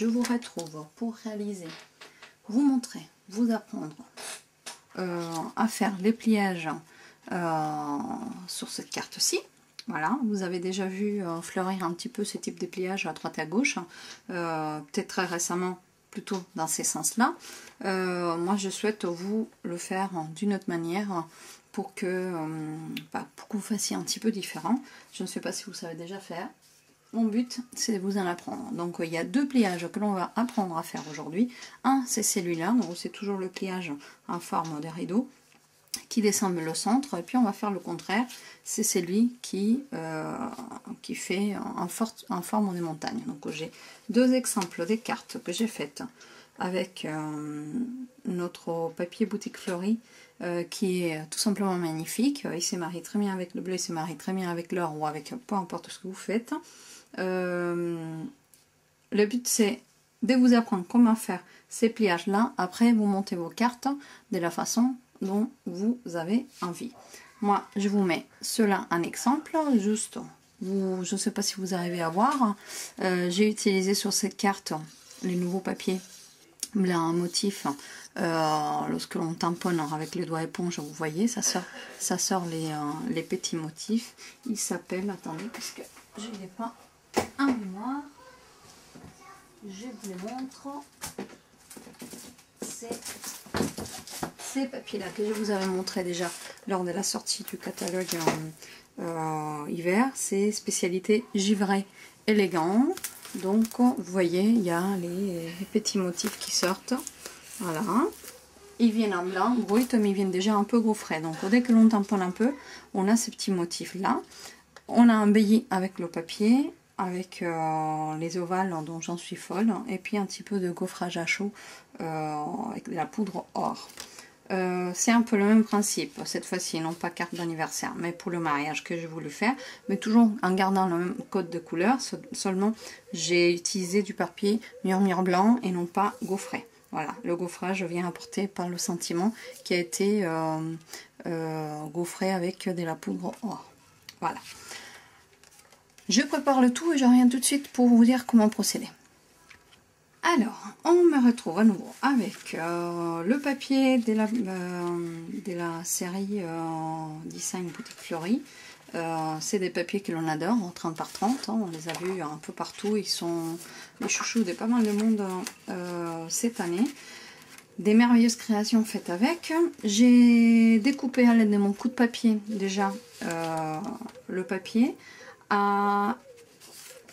je vous retrouve pour réaliser, vous montrer, vous apprendre à faire les pliages sur cette carte-ci. Voilà, vous avez déjà vu fleurir un petit peu ce type de pliage à droite à gauche, peut-être très récemment, plutôt dans ces sens-là. Moi, je souhaite vous le faire d'une autre manière pour que vous fassiez un petit peu différent. Je ne sais pas si vous savez déjà faire. Mon but, c'est de vous en apprendre. Donc, il y a deux pliages que l'on va apprendre à faire aujourd'hui. Un, c'est celui-là, donc c'est toujours le pliage en forme de rideau qui descend le centre, et puis on va faire le contraire, c'est celui qui fait en forme de montagne. Donc j'ai deux exemples des cartes que j'ai faites avec notre papier boutique fleurie qui est tout simplement magnifique. Il se marie très bien avec le bleu, il se marie très bien avec l'or ou avec peu importe ce que vous faites. Le but c'est de vous apprendre comment faire ces pliages là, après vous montez vos cartes de la façon dont vous avez envie. Moi, je vous mets cela en exemple, juste, je ne sais pas si vous arrivez à voir, j'ai utilisé sur cette carte les nouveaux papiers blanc motif, lorsque l'on tamponne avec les doigts éponge, vous voyez, ça sort les petits motifs. Il s'appelle, attendez, puisque je n'ai pas en mémoire, je vous les montre, c'est ces papiers-là que je vous avais montré déjà lors de la sortie du catalogue hiver, c'est spécialité givré élégant. Donc vous voyez, il y a les petits motifs qui sortent. Voilà, ils viennent en blanc brut, mais ils viennent déjà un peu gaufrés. Donc dès que l'on tamponne un peu, on a ces petits motifs là. On a embelli avec le papier, avec les ovales dont j'en suis folle, et puis un petit peu de gaufrage à chaud avec de la poudre or. C'est un peu le même principe cette fois-ci, non pas carte d'anniversaire, mais pour le mariage que j'ai voulu faire, mais toujours en gardant le même code de couleur, seulement j'ai utilisé du papier murmure blanc et non pas gaufré. Voilà, le gaufrage vient apporter par le sentiment qui a été gaufré avec de la poudre or. Voilà. Je prépare le tout et je reviens tout de suite pour vous dire comment procéder. Alors, on me retrouve à nouveau avec le papier de la série Design Boutique Fleurie. C'est des papiers que l'on adore, en 30 par 30, hein, on les a vus un peu partout, ils sont les chouchous de pas mal de monde cette année. Des merveilleuses créations faites avec. J'ai découpé à l'aide de mon coup de papier déjà le papier à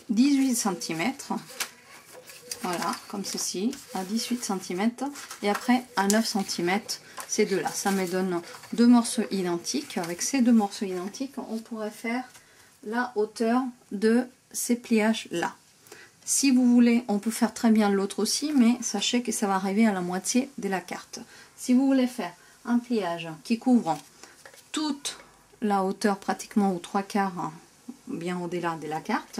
18 cm. Voilà, comme ceci, à 18 cm et après à 9 cm, ces deux-là. Ça me donne deux morceaux identiques. Avec ces deux morceaux identiques, on pourrait faire la hauteur de ces pliages-là. Si vous voulez, on peut faire très bien l'autre aussi, mais sachez que ça va arriver à la moitié de la carte. Si vous voulez faire un pliage qui couvre toute la hauteur pratiquement aux trois quarts, bien au-delà de la carte,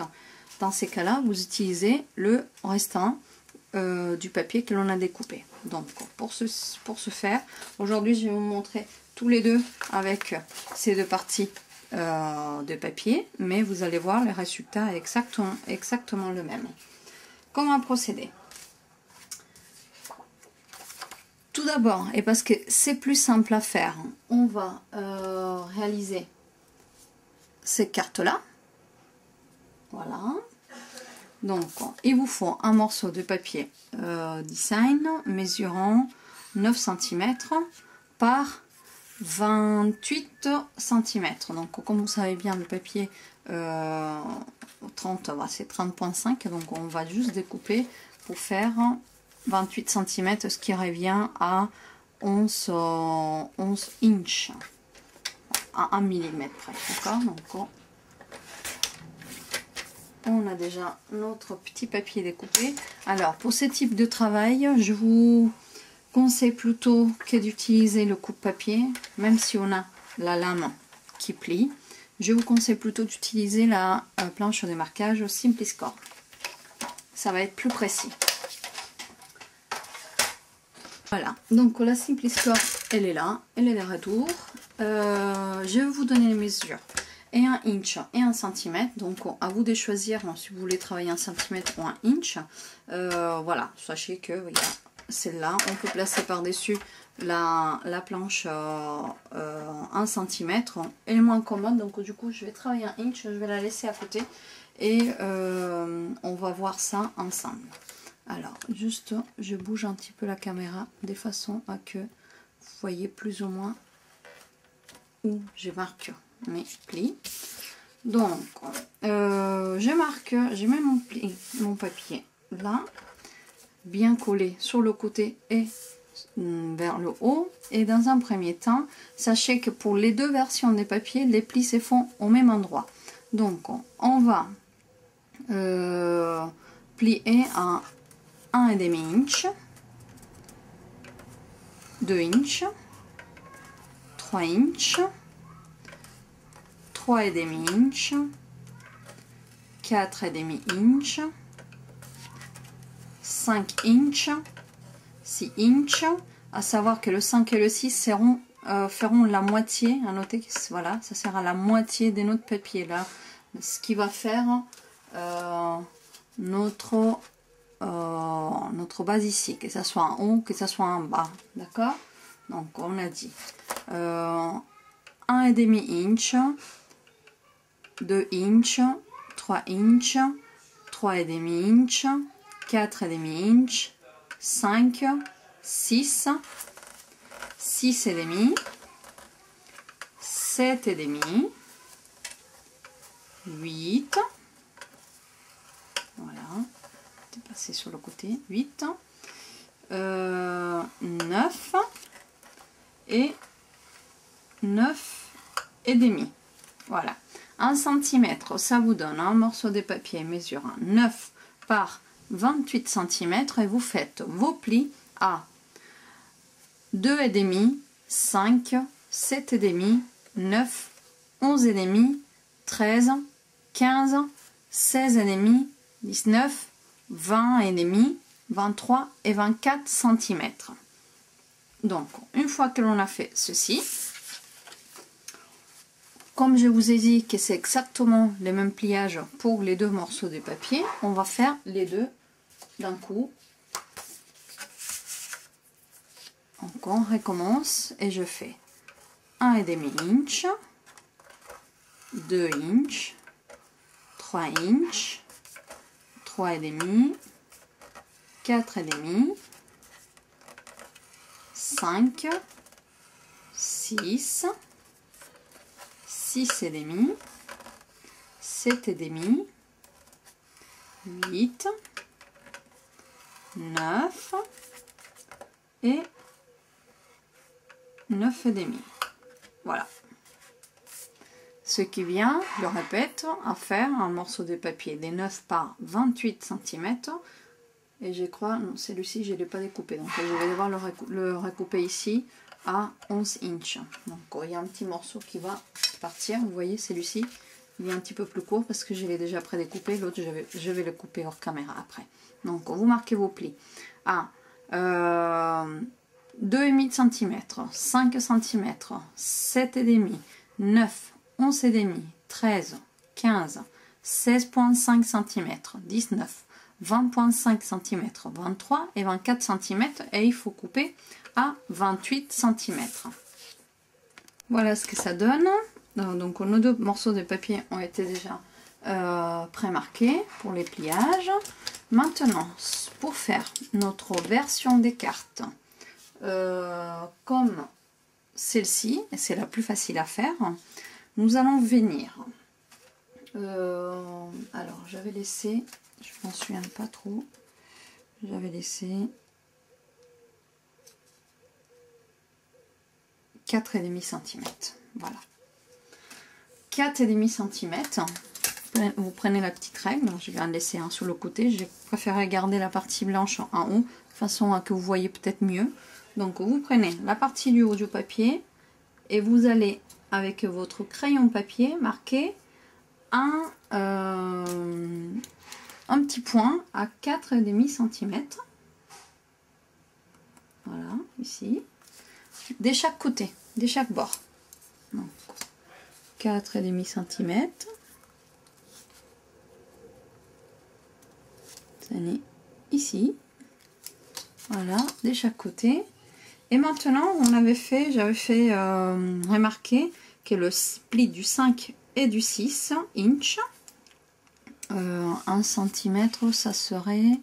dans ces cas-là, vous utilisez le restant du papier que l'on a découpé. Donc, pour ce faire, aujourd'hui, je vais vous montrer tous les deux avec ces deux parties de papier, mais vous allez voir, le résultat est exactement le même. Comment procéder? Tout d'abord, et parce que c'est plus simple à faire, on va réaliser ces cartes-là. Voilà. Donc, il vous faut un morceau de papier design mesurant 9 cm par 28 cm. Donc, comme vous savez bien, le papier 30, c'est 30,5. Donc, on va juste découper pour faire 28 cm, ce qui revient à 11 inches, à 1 mm près. D'accord? Donc, on a déjà notre petit papier découpé. Alors, pour ce type de travail, je vous conseille plutôt que d'utiliser le coupe-papier, même si on a la lame qui plie. Je vous conseille plutôt d'utiliser la planche de marquage Simpliscore. Ça va être plus précis. Voilà, donc la Simpliscore, elle est là, elle est de retour. Je vais vous donner les mesures. et 1 inch et 1 cm. Donc à vous de choisir si vous voulez travailler 1 cm ou 1 inch. Voilà, sachez que celle-là, on peut placer par-dessus la planche 1 cm. Elle est moins commode, donc du coup je vais travailler 1 inch, je vais la laisser à côté et on va voir ça ensemble. Alors juste je bouge un petit peu la caméra de façon à que vous voyez plus ou moins où je marque mes plis. Donc je mets mon papier là, bien collé sur le côté et vers le haut. Et dans un premier temps, sachez que pour les deux versions des papiers, les plis se font au même endroit. Donc on va plier à 1,5 inch, 2 inch, 3 inch, 3,5 inch, 4,5 inch, 5 inch, 6 inch. À savoir que le 5 et le 6 feront la moitié. À noter que voilà, ça sert à la moitié de notre papier là. Ce qui va faire notre base ici, que ça soit en haut, que ça soit en bas. D'accord? Donc on a dit 1,5 inch, 2 inch, 3 inch, 3,5 inch, 4,5 inch, 5, 6, 6,5, 7,5, 8, voilà, c'est passé sur le côté, 8, 9 et 9,5. Voilà, 1 cm, ça vous donne un morceau de papier mesurant 9 par 28 cm et vous faites vos plis à 2,5, 5, 7,5, 9, 11,5, 13, 15, 16,5, 19, 20,5, 23 et 24 cm. Donc, une fois que l'on a fait ceci, comme je vous ai dit que c'est exactement le même pliage pour les deux morceaux de papier, on va faire les deux d'un coup. Donc on recommence et je fais 1,5 inch, 2 inch, 3 inch, 3,5, 4,5, 5, 6, 6,5, 7,5, 8, 9 et 9,5. Voilà. Ce qui vient, je répète, à faire un morceau de papier des 9 par 28 cm. Et je crois, non, celui-ci, je ne l'ai pas découpé. Donc je vais devoir le recouper ici à 11 inch. Donc il y a un petit morceau qui va partir. Vous voyez, celui-ci, il est un petit peu plus court parce que je l'ai déjà prédécoupé. L'autre, je vais le couper hors caméra après. Donc vous marquez vos plis à 2,5 cm, 5 cm, 7,5, 9, 11,5, 13, 15, 16,5 cm, 19, 20,5 cm, 23 et 24 cm et il faut couper à 28 cm. Voilà ce que ça donne. Donc nos deux morceaux de papier ont été déjà pré-marqués pour les pliages. Maintenant, pour faire notre version des cartes comme celle-ci, et c'est la plus facile à faire, nous allons venir. Alors, j'avais laissé, je m'en souviens pas trop, j'avais laissé 4,5 cm. Voilà. 4,5 cm. Vous prenez la petite règle, je vais en laisser un sur le côté, j'ai préféré garder la partie blanche en haut, de façon à que vous voyez peut-être mieux. Donc vous prenez la partie du haut du papier et vous allez avec votre crayon papier marquer un petit point à 4,5 cm. Voilà, ici, de chaque côté, de chaque bord. Donc, 4,5 cm. Ça est ici. Voilà, de chaque côté. Et maintenant, j'avais fait remarquer que le pli du 5 et du 6 inch, 1 cm, ça serait...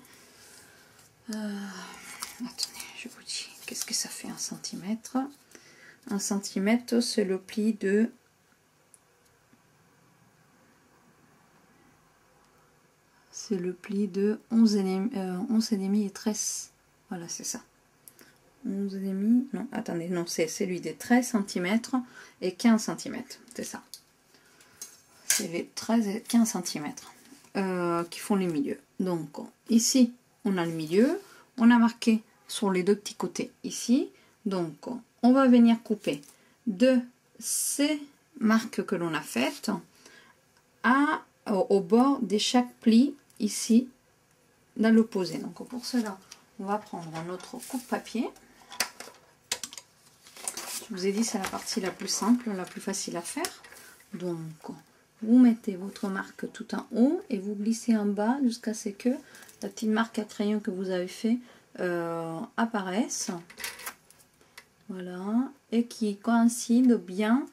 attendez, je vous dis, qu'est-ce que ça fait 1 cm? 1 cm, c'est le pli de... C'est le pli de 11,5 et 13. Voilà, c'est ça. 11,5. Non, attendez, non, c'est celui des 13 cm et 15 cm. C'est ça. C'est les 13 et 15 cm qui font les milieux. Donc, ici, on a le milieu. On a marqué sur les deux petits côtés ici. Donc, on va venir couper de ces marques que l'on a faites au bord de chaque pli ici dans l'opposé. Donc pour cela, on va prendre notre coupe-papier. Je vous ai dit, c'est la partie la plus simple, la plus facile à faire. Donc vous mettez votre marque tout en haut et vous glissez en bas jusqu'à ce que la petite marque à crayon que vous avez fait apparaisse. Voilà, et qui coïncide bien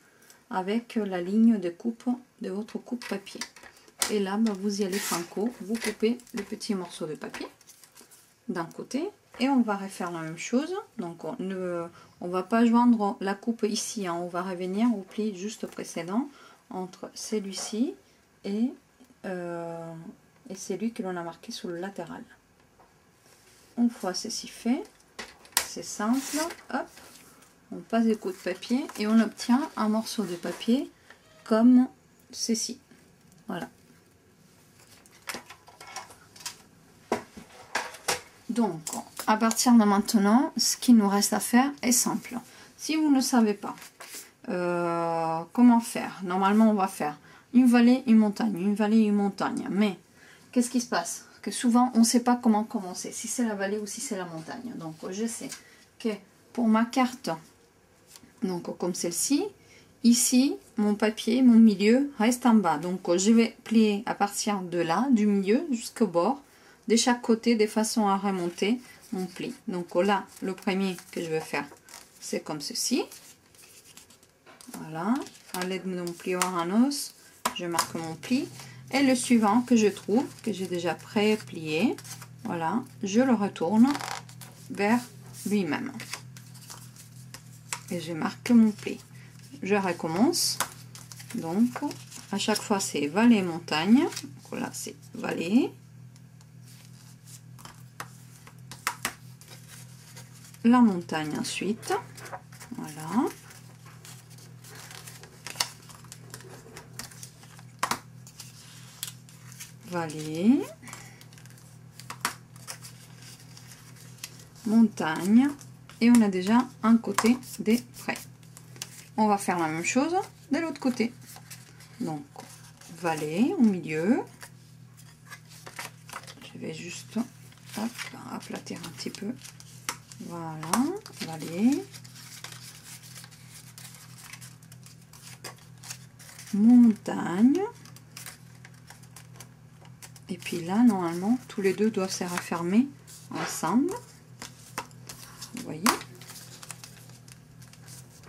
avec la ligne de coupe de votre coupe-papier. Et là, vous y allez franco, vous coupez les petits morceaux de papier d'un côté et on va refaire la même chose. Donc on ne va pas joindre la coupe ici, hein, on va revenir au pli juste précédent entre celui-ci et celui que l'on a marqué sur le latéral. Une fois ceci fait, c'est simple, hop, on passe des coups de papier et on obtient un morceau de papier comme ceci. Voilà. Donc, à partir de maintenant, ce qu'il nous reste à faire est simple. Si vous ne savez pas comment faire, normalement on va faire une vallée, une montagne, une vallée, une montagne. Mais, qu'est-ce qui se passe? Que souvent, on ne sait pas comment commencer, si c'est la vallée ou si c'est la montagne. Donc, je sais que pour ma carte, donc comme celle-ci, ici, mon papier, mon milieu reste en bas. Donc, je vais plier à partir de là, du milieu jusqu'au bord, de chaque côté, de façon à remonter mon pli. Donc là, le premier que je vais faire, c'est comme ceci. Voilà, à l'aide de mon plioir en os, je marque mon pli. Et le suivant que je trouve, que j'ai déjà pré-plié, voilà, je le retourne vers lui-même. Et je marque mon pli. Je recommence. Donc, à chaque fois, c'est vallée, montagne. Donc là, c'est vallée. La montagne ensuite. Voilà. Vallée. Montagne. Et on a déjà un côté des prêts. On va faire la même chose de l'autre côté. Donc, vallée au milieu. Je vais juste hop, aplatir un petit peu. Voilà, vallée. Montagne. Et puis là, normalement, tous les deux doivent se refermer ensemble. Vous voyez?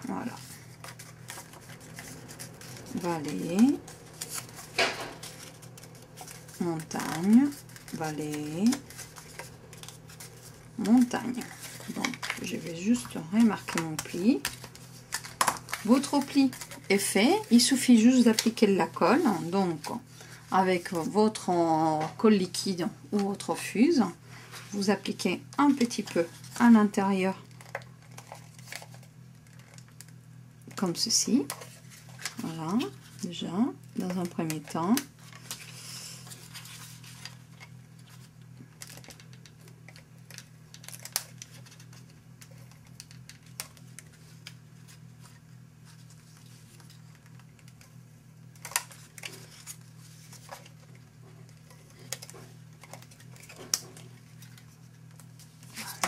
Voilà. Vallée. Montagne. Vallée. Montagne. Donc, je vais juste remarquer mon pli. Votre pli est fait. Il suffit juste d'appliquer la colle. Donc, avec votre colle liquide ou votre fuse, vous appliquez un petit peu à l'intérieur, comme ceci. Voilà, déjà, dans un premier temps.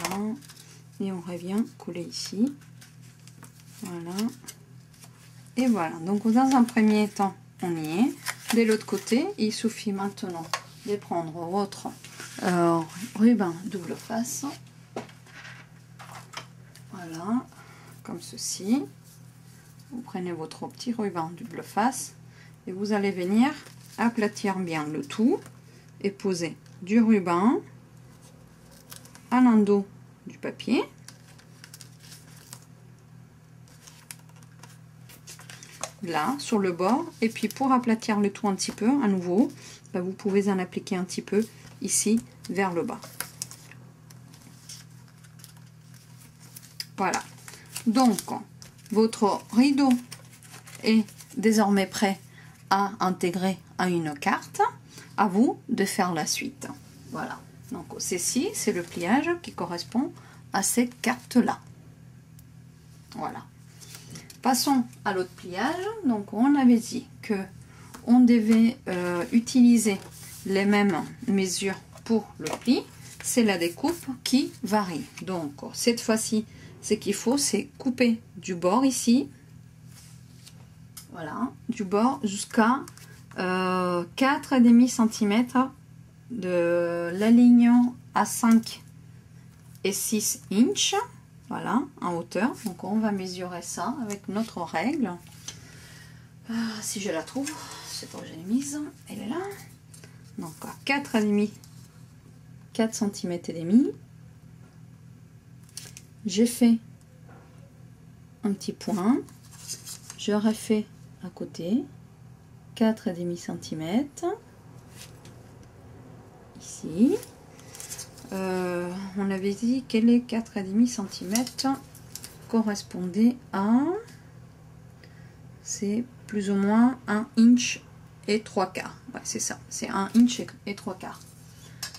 Voilà. Et on revient coller ici. Voilà. Et voilà, donc dans un premier temps, on y est. De l'autre côté, il suffit maintenant de prendre votre ruban double face. Voilà, comme ceci. Vous prenez votre petit ruban double face et vous allez venir aplatir bien le tout et poser du ruban à l'endos du papier. Là sur le bord, et puis pour aplatir le tout un petit peu à nouveau, ben vous pouvez en appliquer un petit peu ici vers le bas. Voilà, donc votre rideau est désormais prêt à intégrer à une carte. À vous de faire la suite. Voilà, donc ceci c'est le pliage qui correspond à cette carte là. Voilà. Passons à l'autre pliage. Donc on avait dit que on devait utiliser les mêmes mesures pour le pli. C'est la découpe qui varie. Donc cette fois-ci, ce qu'il faut, c'est couper du bord ici. Voilà, du bord jusqu'à 4,5 cm de l'alignement à 5 et 6 inches. Voilà, en hauteur. Donc on va mesurer ça avec notre règle. Si je la trouve, c'est pas où je l'ai mise, elle est là. Donc à 4,5 4 cm et demi. J'ai fait un petit point. Je refais à côté 4,5 cm. Ici. On avait dit que les 4,5 cm correspondaient à, c'est plus ou moins 1 inch et 3/4. Ouais, c'est ça, c'est 1 inch et 3/4.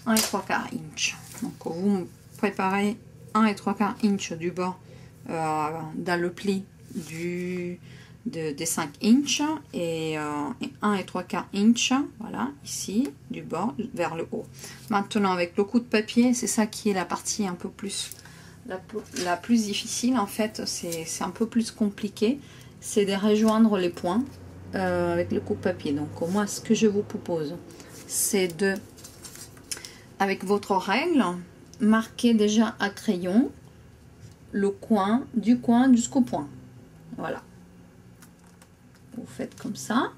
1 et 3/4 inch. Donc vous préparez 1 et 3/4 inch du bord dans le pli des 5 inch et 1 et 3/4 inch, voilà, ici, du bord vers le haut. Maintenant, avec le coup de papier, c'est ça qui est la partie un peu plus, la plus difficile, en fait, c'est un peu plus compliqué, c'est de rejoindre les points avec le coup de papier. Donc, moi, ce que je vous propose, c'est de, avec votre règle, marquer déjà à crayon le coin, du coin jusqu'au point. Voilà. Vous faites comme ça,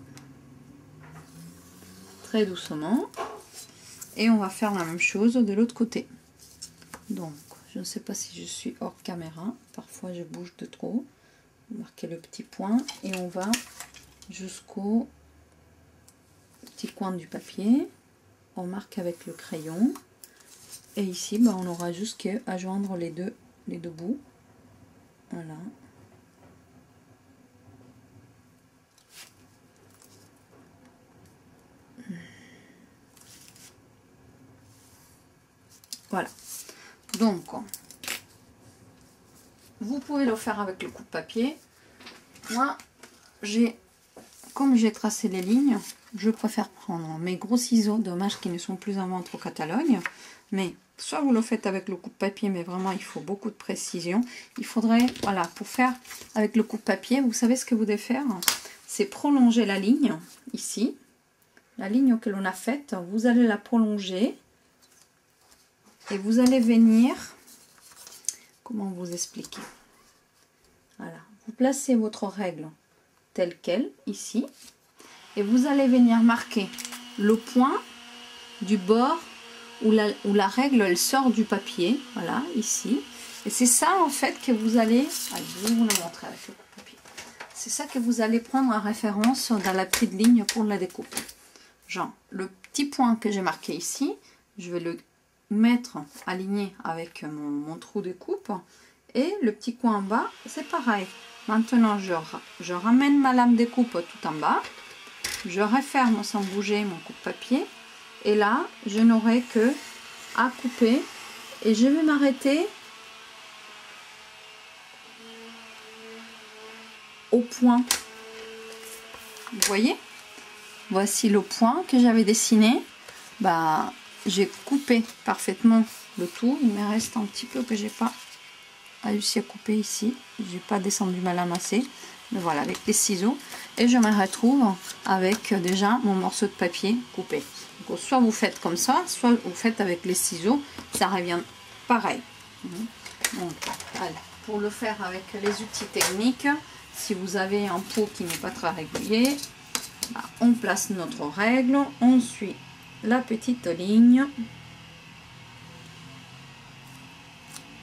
très doucement, et on va faire la même chose de l'autre côté. Donc je ne sais pas si je suis hors caméra, parfois je bouge de trop. Marquez le petit point et on va jusqu'au petit coin du papier. On marque avec le crayon et ici ben, on aura juste qu'à joindre les deux bouts. Voilà. Voilà, donc vous pouvez le faire avec le coup de papier. Moi, comme j'ai tracé les lignes, je préfère prendre mes gros ciseaux, dommage qu'ils ne sont plus en vente au catalogue, mais soit vous le faites avec le coup de papier, mais vraiment il faut beaucoup de précision. Il faudrait, voilà, pour faire avec le coup de papier, vous savez ce que vous devez faire, c'est prolonger la ligne, ici, la ligne que l'on a faite, vous allez la prolonger. Et vous allez venir, comment vous expliquer? Voilà, vous placez votre règle telle qu'elle, ici, et vous allez venir marquer le point du bord où la règle elle sort du papier, voilà, ici. Et c'est ça en fait que vous allez, allez, je vais vous le montrer avec le papier. C'est ça que vous allez prendre en référence dans la petite ligne pour la découpe. Genre, le petit point que j'ai marqué ici, je vais le mettre aligné avec mon trou de coupe et le petit coin en bas c'est pareil. Maintenant je ramène ma lame de coupe tout en bas, je referme sans bouger mon coup de papier et là je n'aurai que à couper et je vais m'arrêter au point. Vous voyez, voici le point que j'avais dessiné. Bah, j'ai coupé parfaitement le tout. Il me reste un petit peu que j'ai pas réussi à couper ici. J'ai pas descendu ma lame assez. Mais voilà, avec les ciseaux. Et je me retrouve avec déjà mon morceau de papier coupé. Donc, soit vous faites comme ça, soit vous faites avec les ciseaux. Ça revient pareil. Donc, voilà. Pour le faire avec les outils techniques, si vous avez un pot qui n'est pas très régulier, on place notre règle, on suit la petite ligne.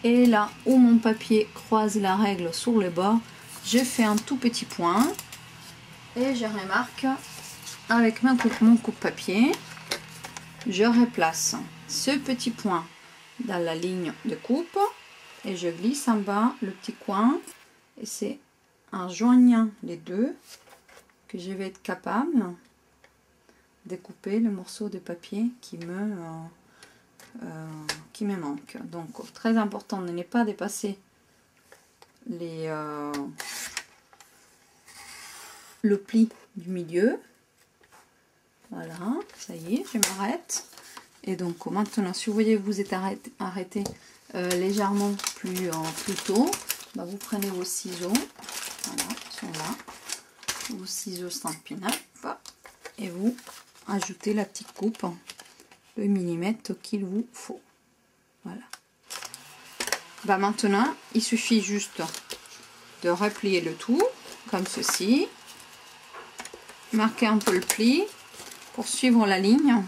Et là où mon papier croise la règle sur le bord, je fais un tout petit point et je remarque avec mon coupe-papier, je replace ce petit point dans la ligne de coupe et je glisse en bas le petit coin, et c'est en joignant les deux que je vais être capable de couper le morceau de papier qui me manque. Donc très important de ne pas dépasser le pli du milieu. Voilà, ça y est, je m'arrête. Et donc maintenant, si vous voyez que vous êtes arrêté légèrement plus tôt, vous prenez vos ciseaux, voilà, ils sont là, vos ciseaux Stampin' Up, et vous ajoutez la petite coupe, le millimètre qu'il vous faut. Voilà. Maintenant, il suffit juste de replier le tout, comme ceci, marquer un peu le pli, pour suivre la ligne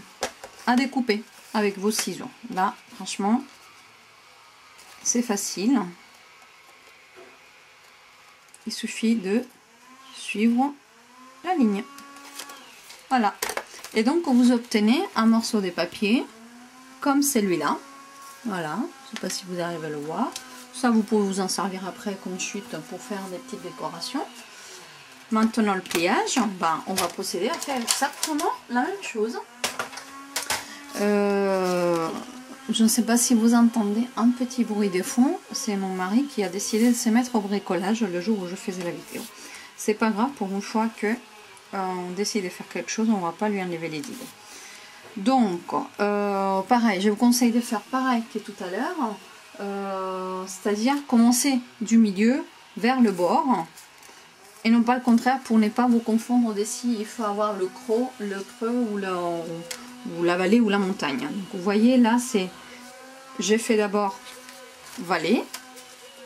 à découper avec vos ciseaux. Là, franchement, c'est facile. Il suffit de suivre la ligne. Voilà. Et donc, vous obtenez un morceau de papier comme celui-là. Voilà. Je ne sais pas si vous arrivez à le voir. Ça, vous pouvez vous en servir après comme chute pour faire des petites décorations. Maintenant, le pliage, on va procéder à faire exactement la même chose. Je ne sais pas si vous entendez un petit bruit de fond. C'est mon mari qui a décidé de se mettre au bricolage le jour où je faisais la vidéo. C'est pas grave, pour une fois que on décide de faire quelque chose, on ne va pas lui enlever les idées. Donc, pareil, je vous conseille de faire pareil que tout à l'heure. C'est-à-dire commencer du milieu vers le bord. Et non pas le contraire, pour ne pas vous confondre d'ici, il faut avoir le creux ou la vallée ou la montagne. Donc vous voyez là, c'est, j'ai fait d'abord vallée,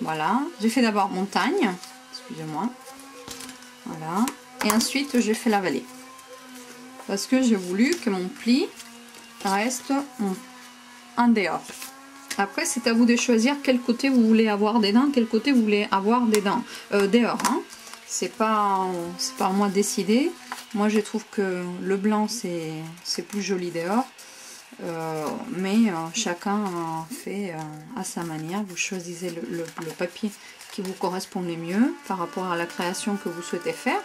voilà, j'ai fait d'abord montagne, excusez-moi, voilà, et ensuite j'ai fait la vallée. Parce que j'ai voulu que mon pli reste en dehors. Après, c'est à vous de choisir quel côté vous voulez avoir des dents, quel côté vous voulez avoir des dents dehors. Hein. C'est pas à moi de décider. Moi, je trouve que le blanc, c'est plus joli dehors. Mais chacun fait à sa manière. Vous choisissez le papier qui vous correspond le mieux par rapport à la création que vous souhaitez faire.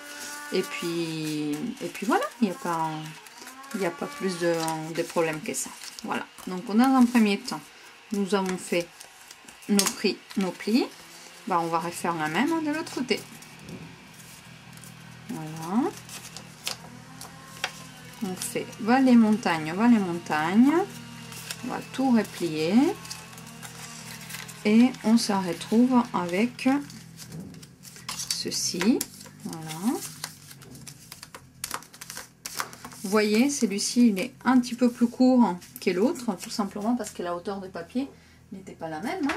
Et puis voilà, il n'y a pas plus de problème que ça. Voilà. Donc, dans un premier temps, nous avons fait nos plis. On va refaire la même de l'autre côté. Voilà. On fait vallée montagne, vallée montagne. On va tout replier. Et on se retrouve avec ceci. Voilà. Vous voyez, celui-ci, il est un petit peu plus court que l'autre, tout simplement parce que la hauteur de papier n'était pas la même. Hein,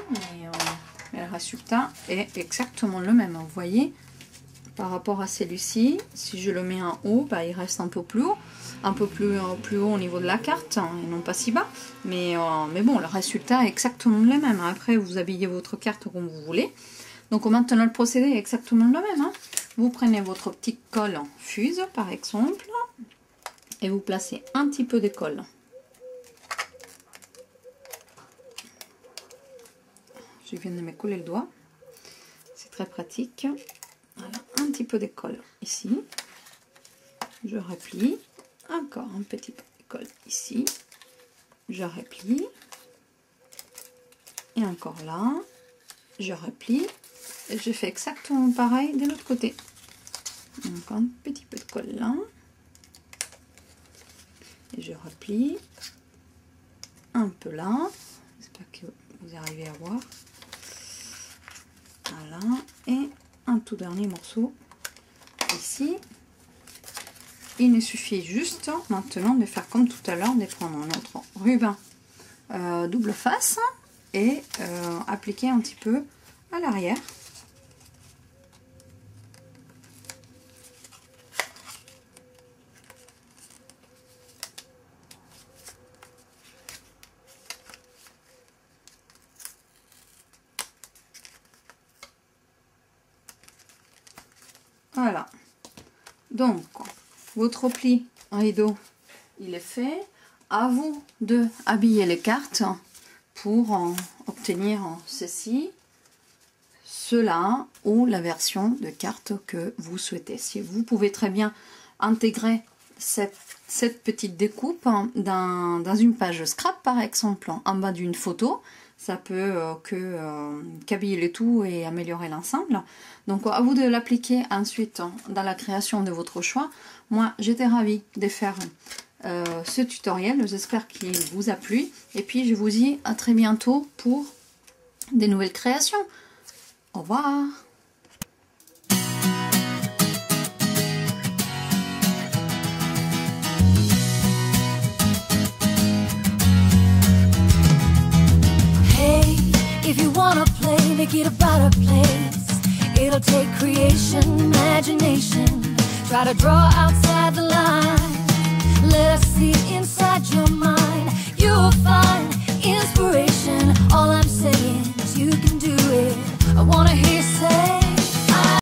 mais le résultat est exactement le même. Vous voyez, par rapport à celui-ci, si je le mets en haut, il reste un peu plus haut. Un peu plus haut au niveau de la carte, et non pas si bas. Mais bon, le résultat est exactement le même. Après, vous habillez votre carte comme vous voulez. Donc maintenant, le procédé est exactement le même. Hein. Vous prenez votre petit colle en fuse, par exemple, et vous placez un petit peu de colle. Je viens de me coller le doigt. C'est très pratique. Voilà, un petit peu de colle ici. Je replie. Encore un petit peu de colle ici. Je replie. Et encore là. Je replie. Et je fais exactement pareil de l'autre côté. Donc un petit peu de colle là. Et je replie. Un peu là. J'espère que vous arrivez à voir. Voilà. Et un tout dernier morceau ici. Il nous suffit juste maintenant de faire comme tout à l'heure, de prendre notre ruban double face et appliquer un petit peu à l'arrière. Voilà, donc votre pli rideau il est fait. À vous de habiller les cartes pour obtenir ceci, cela ou la version de carte que vous souhaitez. Si vous pouvez très bien intégrer cette petite découpe dans une page scrap par exemple, en bas d'une photo, ça peut qu'habiller le tout et améliorer l'ensemble. Donc à vous de l'appliquer ensuite dans la création de votre choix. Moi j'étais ravie de faire ce tutoriel, j'espère qu'il vous a plu et puis je vous dis à très bientôt pour des nouvelles créations. Au revoir. If you wanna play, make it about a place. It'll take creation, imagination. Try to draw outside the line.